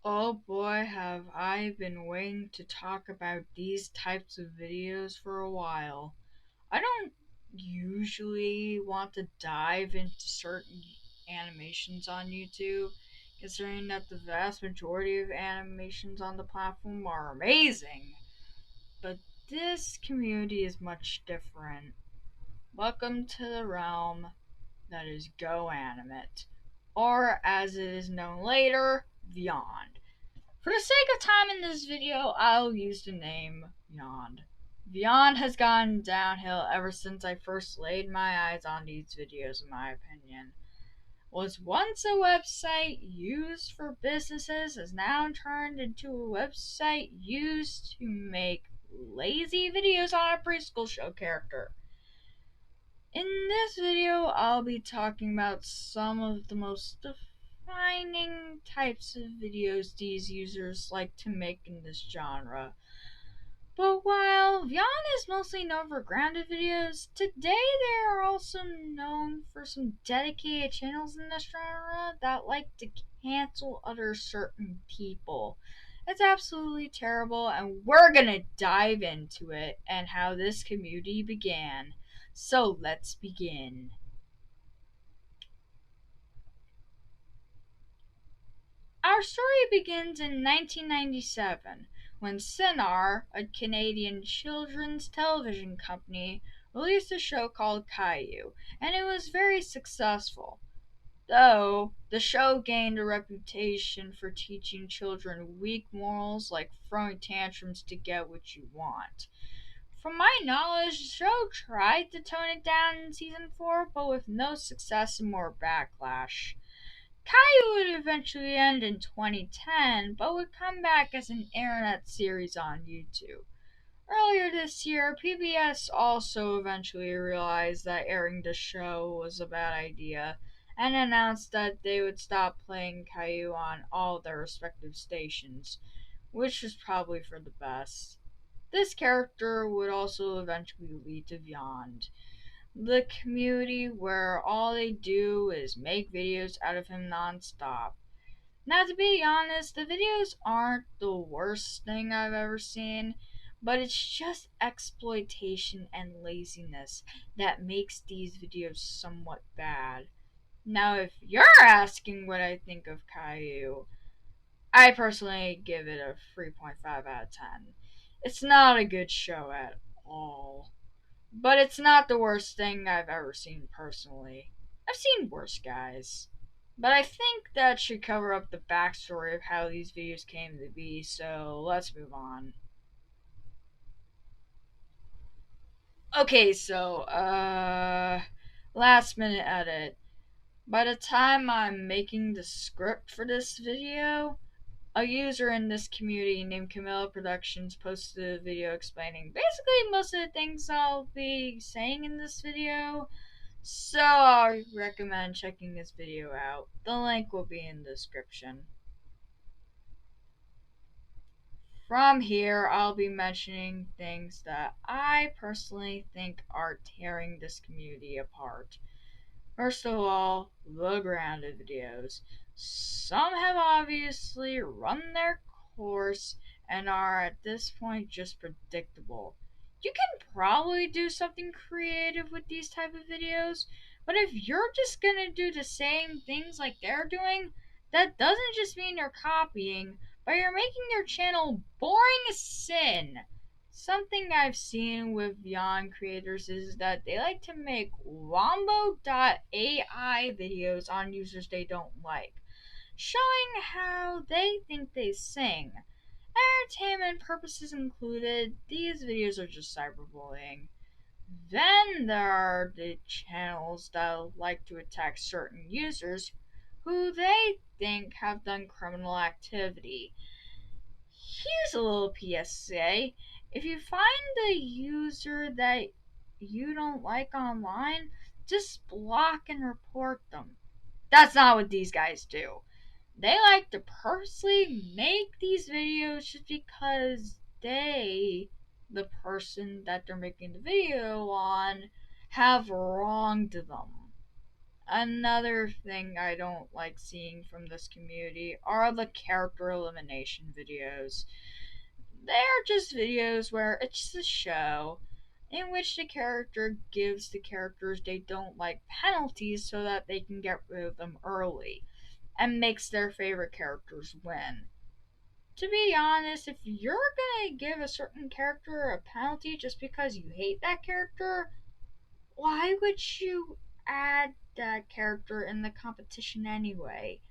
Oh boy, have I been waiting to talk about these types of videos for a while. I don't usually want to dive into certain animations on YouTube, considering that the vast majority of animations on the platform are amazing. But this community is much different. Welcome to the realm that is Go Animate, or as it is known later, Vyond. For the sake of time in this video, I'll use the name Vyond. Vyond has gone downhill ever since I first laid my eyes on these videos, in my opinion. Was once a website used for businesses has now turned into a website used to make lazy videos on a preschool show character. In this video, I'll be talking about some of the most defining types of videos these users like to make in this genre. But while Vyond is mostly known for grounded videos, today they are also known for some dedicated channels in this genre that like to cancel other certain people. It's absolutely terrible, and we're gonna dive into it and how this community began. So let's begin. Our story begins in 1997 when Cinar, a Canadian children's television company, released a show called Caillou, and it was very successful. Though the show gained a reputation for teaching children weak morals like throwing tantrums to get what you want. From my knowledge, the show tried to tone it down in season 4, but with no success and more backlash. Caillou would eventually end in 2010, but would come back as an internet series on YouTube. Earlier this year, PBS also eventually realized that airing the show was a bad idea and announced that they would stop playing Caillou on all their respective stations, which was probably for the best. This character would also eventually lead to Vyond, the community where all they do is make videos out of him nonstop. Now, to be honest, the videos aren't the worst thing I've ever seen, but it's just exploitation and laziness that makes these videos somewhat bad. Now, if you're asking what I think of Caillou, I personally give it a 3.5 out of 10. It's not a good show at all. But it's not the worst thing I've ever seen personally. I've seen worse, guys. But I think that should cover up the backstory of how these videos came to be, so let's move on. Okay, so, last minute edit. By the time I'm making the script for this video, a user in this community named Camilla Productions posted a video explaining basically most of the things I'll be saying in this video. So I recommend checking this video out. The link will be in the description. From here, I'll be mentioning things that I personally think are tearing this community apart. First of all, the grounded videos. Some have obviously run their course and are at this point just predictable. You can probably do something creative with these type of videos, but if you're just gonna do the same things like they're doing, that doesn't just mean you're copying, but you're making your channel boring as sin. Something I've seen with Vyond creators is that they like to make Wombo.ai videos on users they don't like, showing how they think they sing. Entertainment purposes included, these videos are just cyberbullying. Then there are the channels that like to attack certain users who they think have done criminal activity. Here's a little PSA. If you find a user that you don't like online, just block and report them. That's not what these guys do. They like to purposely make these videos just because they, the person that they're making the video on, have wronged them. Another thing I don't like seeing from this community are the character elimination videos. They're just videos where it's a show in which the character gives the characters they don't like penalties so that they can get rid of them early and makes their favorite characters win. To be honest, if you're gonna give a certain character a penalty just because you hate that character, why would you add that character in the competition anyway?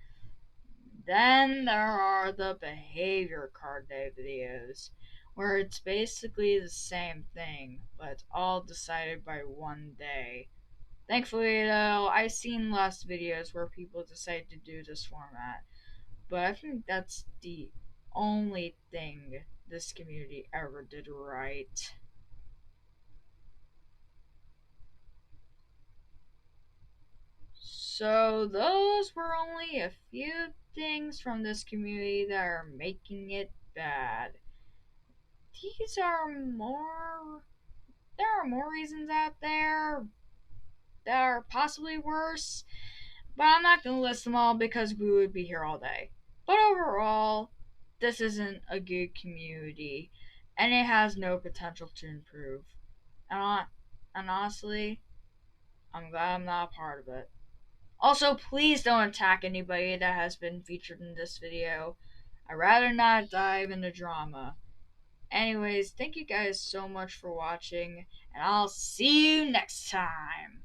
Then there are the behavior card day videos, where it's basically the same thing, but it's all decided by one day. Thankfully, though, I've seen less videos where people decide to do this format, but I think that's the only thing this community ever did right. So, those were only a few things from this community that are making it bad. These are more. There are more reasons out there that are possibly worse, but I'm not going to list them all because we would be here all day. But overall, this isn't a good community, and it has no potential to improve. And honestly, I'm glad I'm not a part of it. Also, please don't attack anybody that has been featured in this video. I'd rather not dive into drama. Anyways, thank you guys so much for watching, and I'll see you next time.